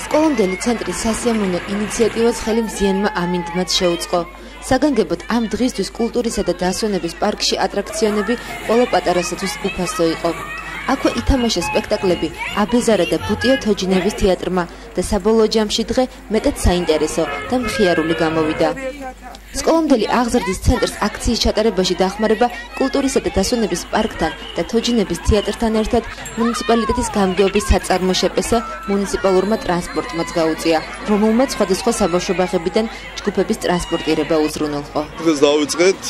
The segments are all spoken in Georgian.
სკოლამდელი ცენტრის სასიამოვნო ინიციატივას ხელი მზიანმა ამინდმაც შეუწყო. საგანგებოდ ამ დღისთვის კულტურისა და დასვენების პარკში ატრაქციონები ყველა პატარასათვის უფასო იყო. აქვე ითამაშა სპექტაკლები აბეზარა და ბუტია თოჯინების თეატრმა და საბოლოო ჯამში დღე მეტად საინტერესო და მხიარული გამოვიდა. სკოლამდელი აღზრდის ცენტრს აქციის ჩატარებაში დახმარება კულტურისა და დასვენების პარკთან და თოჯინების თეატრთან ერთად მუნიციპალიტეტის გამგეობის საწარმო შეპესა მუნიციპალურმა ტრანსპორტმაც გაუწია, რომელმაც სხვადასხვა საბავშვო ბაღებიდან ჯგუფების ტრანსპორტირება უზრუნველყო. დღეს დავიწყეთ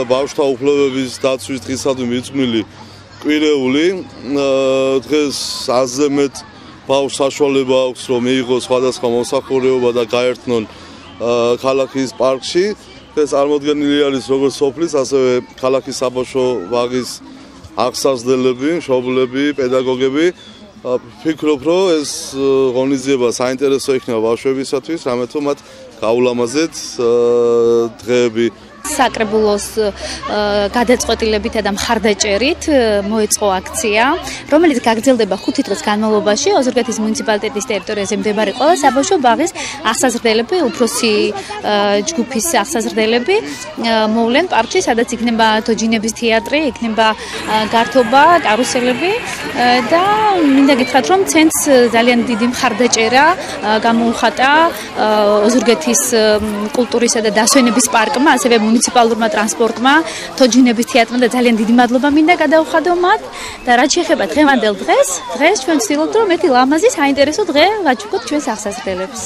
ბავშვთა უფლებების დაცვის დღისადმი მიძღვნილი კვირეული. დღეს აზზე მეტ ბავშვს საშუალება აქვს, რომ მიიღოს სხვადასხვა მომსახურება და გაერთნონ ქალაქის პარკში. ეს წარმოდგენილი არის როგორც სოფლის, ასევე ქალაქის საბავშვო ბაღის აღსავსრდელები, მშობლები, პედაგოგები. ვფიქრობ, რომ ეს ღონისძიება საინტერესო იქნება ბავშვებისათვის, რამე თუ მათ გაულამაზეთ დღეები. საკრებულოს გადაწყვეტილებითა და მხარდაჭერით მოეწყო აქცია, რომელიც გაგრძელდება 5 დღის განმავლობაში. ოზურგეთის მუნიციპალიტეტის ტერიტორიაზე მდებარე ყველა საბავშვო ბაღის აღსაზრდელები, უფროსი ჯგუფის აღსაზრდელები მოვლენ პარკში, სადაც იქნება თოჯინების თეატრი, იქნება გართობა, კარუსელები და მინდა გითხრათ, რომ ცენტრს ძალიან დიდი მხარდაჭერა გამოუხატა ოზურგეთის კულტურისა და დასვენების პარკმა, ასევე მუნიციპალურმა ტრანსპორტმა, თოჯინების თეატრმა და ძალიან დიდი მადლობა მინდა გადავხადო მათ და რაც შეეხება დღევანდელ დღეს ჩვენ ვცდილობთ, რომ ერთი ლამაზი საინტერესო დღე ვაჩუქოთ ჩვენს აღსაზრდელებს.